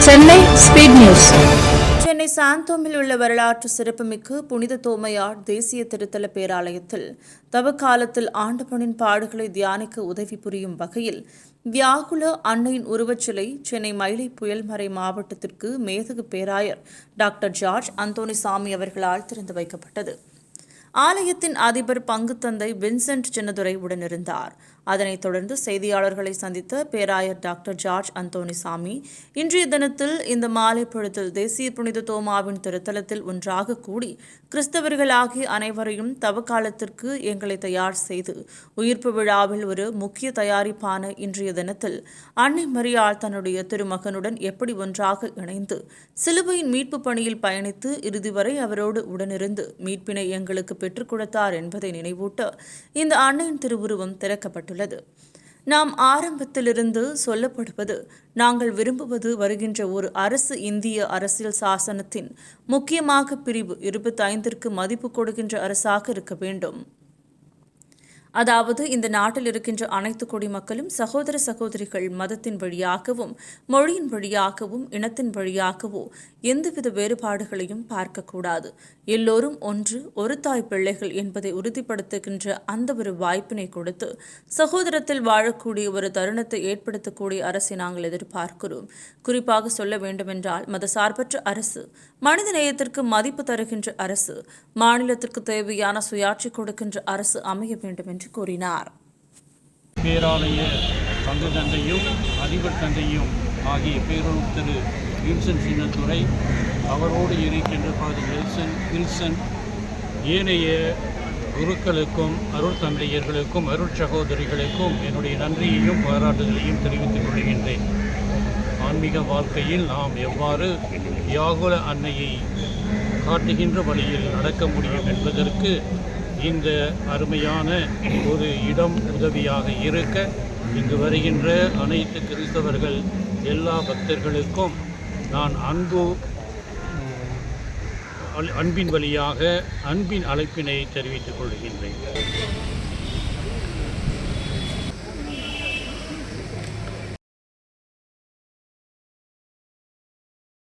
Chennai speed news. Chennai சாந்தோமில் உள்ள வரலாற்று சிறப்புமிக்க புனித தோமையார் தேசிய திருத்தல பேராலயத்தில் தவக்காலத்தில் ஆண்டவனின் பாடுகளை தியானிக்க உதவி புரியும் வகையில் வியாகுல அன்னையின் உருவச்சிலை சென்னை மயிலை புயல்மறை மாவட்டத்திற்கு மேதகு பேராயர் டாக்டர் ஜார்ஜ் அந்தோணிசாமி அவர்களால் திறந்து வைக்கப்பட்டது. ஆலயத்தின் அதிபர் பங்கு தந்தை வின்சென்ட் சின்னதுரை உடனிருந்தார். அதனைத் தொடர்ந்து செய்தியாளர்களை சந்தித்த பேராயர் டாக்டர் ஜார்ஜ் அந்தோணிசாமி, இன்றைய தினத்தில் இந்த மாலை பொழுதில் தேசிய புனித தோமாவின் திருத்தலத்தில் ஒன்றாக கூடி கிறிஸ்தவர்களாகிய அனைவரையும் தவக்காலத்திற்கு எங்களை தயார் செய்து உயிர்ப்பு விழாவில் ஒரு முக்கிய தயாரிப்பான இன்றைய தினத்தில் அன்னை மரியாள் தன்னுடைய திருமகனுடன் எப்படி ஒன்றாக இணைந்து சிலுவையின் மீட்பு பணியில் பயணித்து இறுதி வரை அவரோடு உடனிருந்து மீட்பினை எங்களுக்கு பெற்றுக் கொடுத்தார் என்பதை நினைவூட்ட இந்த அன்னையின் திருவுருவம் திறக்கப்பட்டுள்ளது. நாம் ஆரம்பத்திலிருந்து சொல்லப்படுவது, நாங்கள் விரும்புவது வருகின்ற ஒரு அரசு இந்திய அரசியல் சாசனத்தின் முக்கியமாக பிரிவு 25ற்கு மதிப்பு கொடுக்கின்ற அரசாக இருக்க வேண்டும். அதாவது இந்த நாட்டில் இருக்கின்ற அனைத்து குடிமக்களும் சகோதர சகோதரிகள் மதத்தின் வழியாகவும் மொழியின் வழியாகவும் இனத்தின் வழியாகவோ எந்தவித வேறுபாடுகளையும் பார்க்கக்கூடாது. எல்லோரும் ஒன்று, ஒரு தாய் பிள்ளைகள் என்பதை உறுதிப்படுத்துகின்ற அந்த ஒரு வாய்ப்பினை கொடுத்து சகோதரத்தில் வாழக்கூடிய ஒரு தருணத்தை ஏற்படுத்தக்கூடிய அரசை நாங்கள் எதிர்பார்க்கிறோம். குறிப்பாக சொல்ல வேண்டுமென்றால் மதசார்பற்ற அரசு, மனித நேயத்திற்கு மதிப்பு தருகின்ற அரசு, மாநிலத்திற்கு தேவையான சுயாட்சி கொடுக்கின்ற அரசு அமைய வேண்டும் என்று கூறினார். பேராலய பங்கு தந்தையும் அதிபர் தந்தையும் ஆகிய பேரூர் திரு வின்சென்ட் சின்னதுரை, அவரோடு இருக்கின்ற ஃபாதர் வில்சன், ஏனைய குருக்களுக்கும் அருள் தந்தையர்களுக்கும் அருள் சகோதரிகளுக்கும் என்னுடைய நன்றியையும் பாராட்டுதலையும் தெரிவித்துக் கொள்கின்றேன். ஆன்மீக வாழ்க்கையில் நாம் எவ்வாறு யாகுல அன்னையை காட்டுகின்ற வழியில் நடக்க முடியும் என்பதற்கு இந்த அருமையான ஒரு இடம் உதவியாக இருக்க, இங்கு வருகின்ற அனைத்து கிறிஸ்தவர்கள் எல்லா பக்தர்களுக்கும் நான் அன்பின் வழியாக அன்பின் அழைப்பினை தெரிவித்துக் கொள்கின்றேன்.